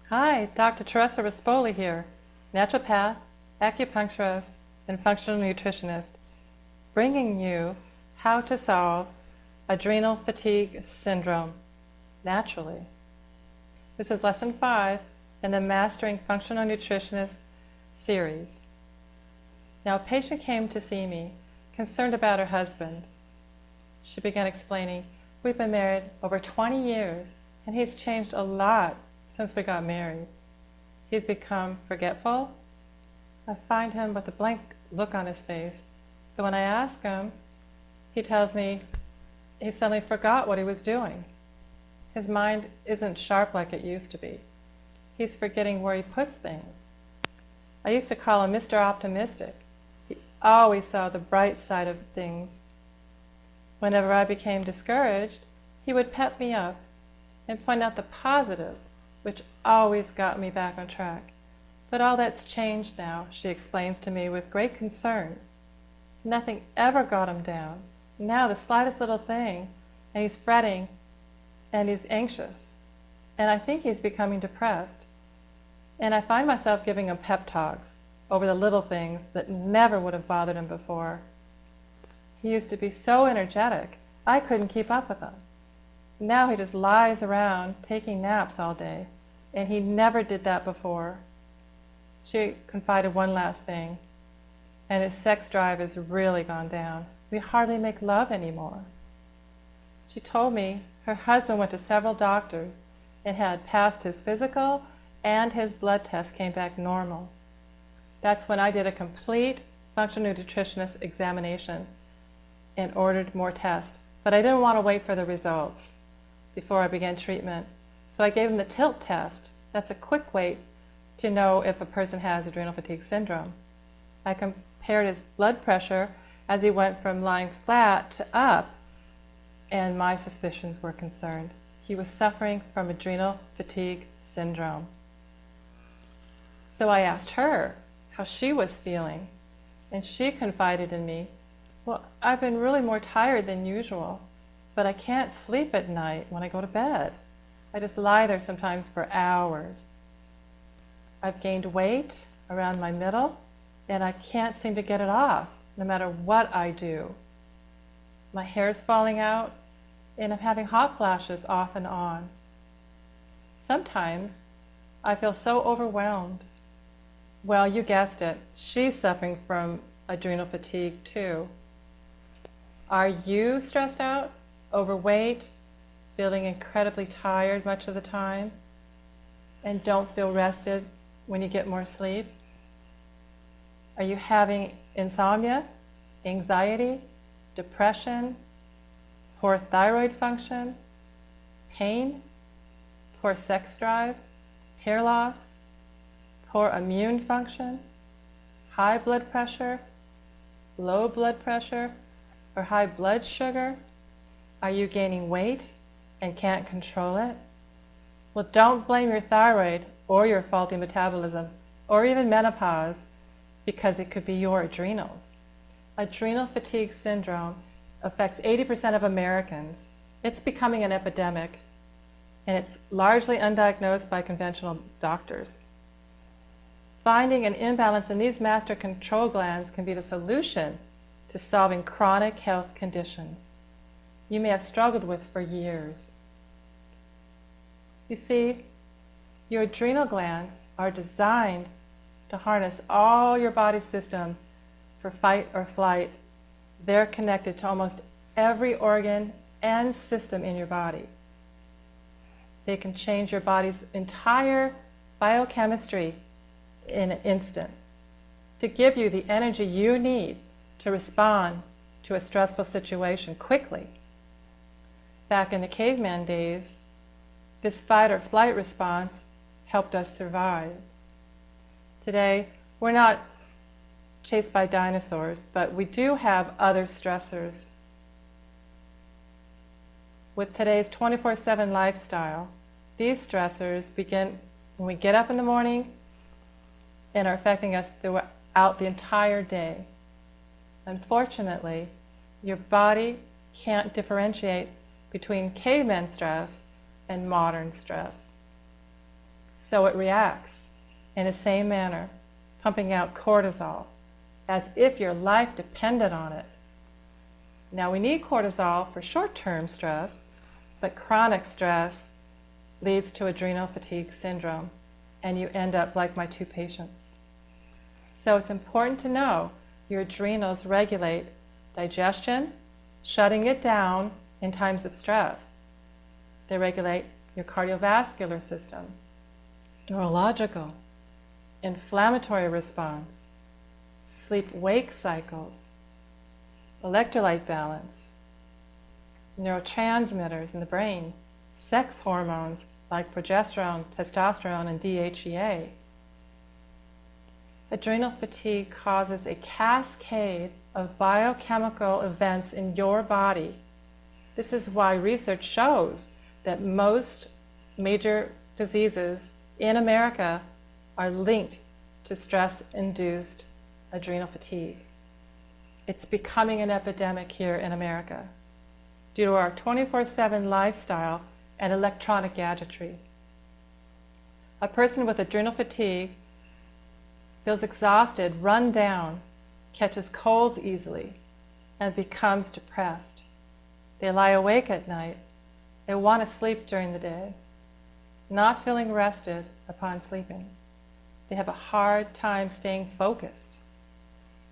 Hi, Dr. Teresa Rispoli here, naturopath, acupuncturist, and functional nutritionist, bringing you how to solve adrenal fatigue syndrome naturally. This is lesson 5 in the Mastering Functional Nutritionist series. Now, a patient came to see me concerned about her husband. She began explaining, we've been married over 20 years and he's changed a lot since we got married. He's become forgetful. I find him with a blank look on his face. So when I ask him, he tells me he suddenly forgot what he was doing. His mind isn't sharp like it used to be. He's forgetting where he puts things. I used to call him Mr. Optimistic. He always saw the bright side of things. Whenever I became discouraged, he would pep me up and point out the positive, which always got me back on track. But all that's changed now, she explains to me with great concern. Nothing ever got him down. Now the slightest little thing, and he's fretting, and he's anxious. And I think he's becoming depressed. And I find myself giving him pep talks over the little things that never would have bothered him before. He used to be so energetic, I couldn't keep up with him. Now he just lies around taking naps all day, and he never did that before. She confided one last thing, and his sex drive has really gone down. We hardly make love anymore. She told me her husband went to several doctors and had passed his physical and his blood test came back normal. That's when I did a complete functional nutritionist examination and ordered more tests. But I didn't want to wait for the results before I began treatment. So I gave him the tilt test. That's a quick way to know if a person has adrenal fatigue syndrome. I compared his blood pressure as he went from lying flat to up, and my suspicions were confirmed. He was suffering from adrenal fatigue syndrome. So I asked her how she was feeling, and she confided in me, well, I've been really more tired than usual, but I can't sleep at night when I go to bed. I just lie there sometimes for hours. I've gained weight around my middle, and I can't seem to get it off, no matter what I do. My hair's falling out, and I'm having hot flashes off and on. Sometimes I feel so overwhelmed. Well, you guessed it, she's suffering from adrenal fatigue too. Are you stressed out, overweight, feeling incredibly tired much of the time, and don't feel rested when you get more sleep? Are you having insomnia, anxiety, depression, poor thyroid function, pain, poor sex drive, hair loss, poor immune function, high blood pressure, low blood pressure, or high blood sugar? Are you gaining weight and can't control it? Well, don't blame your thyroid or your faulty metabolism or even menopause, because it could be your adrenals. Adrenal fatigue syndrome affects 80% of Americans. It's becoming an epidemic, and it's largely undiagnosed by conventional doctors. Finding an imbalance in these master control glands can be the solution to solving chronic health conditions you may have struggled with for years. You see, your adrenal glands are designed to harness all your body's system for fight or flight. They're connected to almost every organ and system in your body. They can change your body's entire biochemistry in an instant to give you the energy you need to respond to a stressful situation quickly. Back in the caveman days, this fight or flight response helped us survive. Today, we're not chased by dinosaurs, but we do have other stressors. With today's 24/7 lifestyle, these stressors begin when we get up in the morning and are affecting us throughout the entire day. Unfortunately, your body can't differentiate between caveman stress and modern stress. So it reacts in the same manner, pumping out cortisol, as if your life depended on it. Now we need cortisol for short-term stress, but chronic stress leads to adrenal fatigue syndrome, and you end up like my two patients. So it's important to know your adrenals regulate digestion, shutting it down in times of stress. They regulate your cardiovascular system, neurological, inflammatory response, sleep-wake cycles, electrolyte balance, neurotransmitters in the brain, sex hormones like progesterone, testosterone, and DHEA. Adrenal fatigue causes a cascade of biochemical events in your body. This is why research shows that most major diseases in America are linked to stress-induced adrenal fatigue. It's becoming an epidemic here in America due to our 24/7 lifestyle and electronic gadgetry. A person with adrenal fatigue feels exhausted, run down, catches colds easily, and becomes depressed. They lie awake at night. They want to sleep during the day, not feeling rested upon sleeping. They have a hard time staying focused,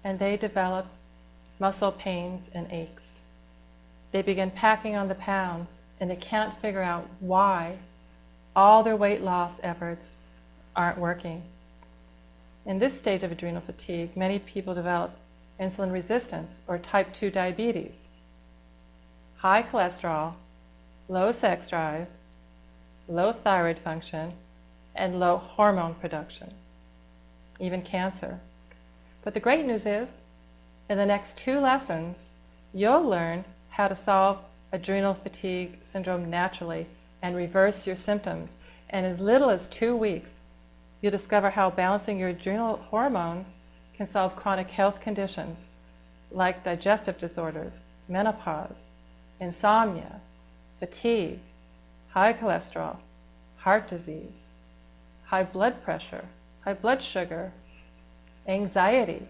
and they develop muscle pains and aches. They begin packing on the pounds, and they can't figure out why all their weight loss efforts aren't working. In this stage of adrenal fatigue, many people develop insulin resistance or type 2 diabetes, high cholesterol, low sex drive, low thyroid function, and low hormone production, even cancer. But the great news is, in the next 2 lessons, you'll learn how to solve adrenal fatigue syndrome naturally and reverse your symptoms. In as little as 2 weeks, you'll discover how balancing your adrenal hormones can solve chronic health conditions like digestive disorders, menopause, insomnia, fatigue, high cholesterol, heart disease, high blood pressure, high blood sugar, anxiety,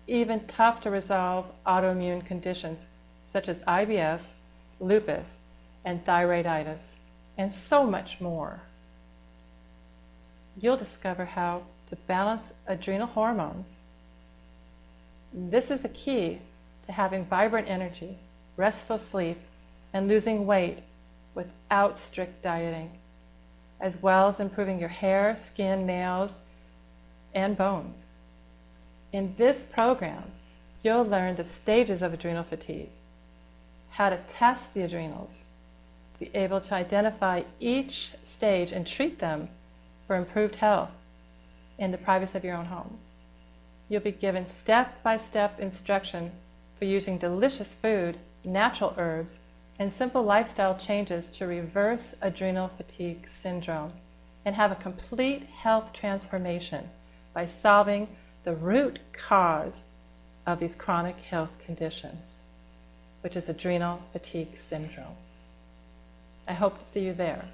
even tough to resolve autoimmune conditions such as IBS, lupus, and thyroiditis, and so much more. You'll discover how to balance adrenal hormones. This is the key to having vibrant energy, restful sleep, and losing weight without strict dieting, as well as improving your hair, skin, nails, and bones. In this program, you'll learn the stages of adrenal fatigue, how to test the adrenals, be able to identify each stage and treat them for improved health in the privacy of your own home. You'll be given step-by-step instruction for using delicious food, natural herbs, and simple lifestyle changes to reverse adrenal fatigue syndrome and have a complete health transformation by solving the root cause of these chronic health conditions, which is adrenal fatigue syndrome. I hope to see you there.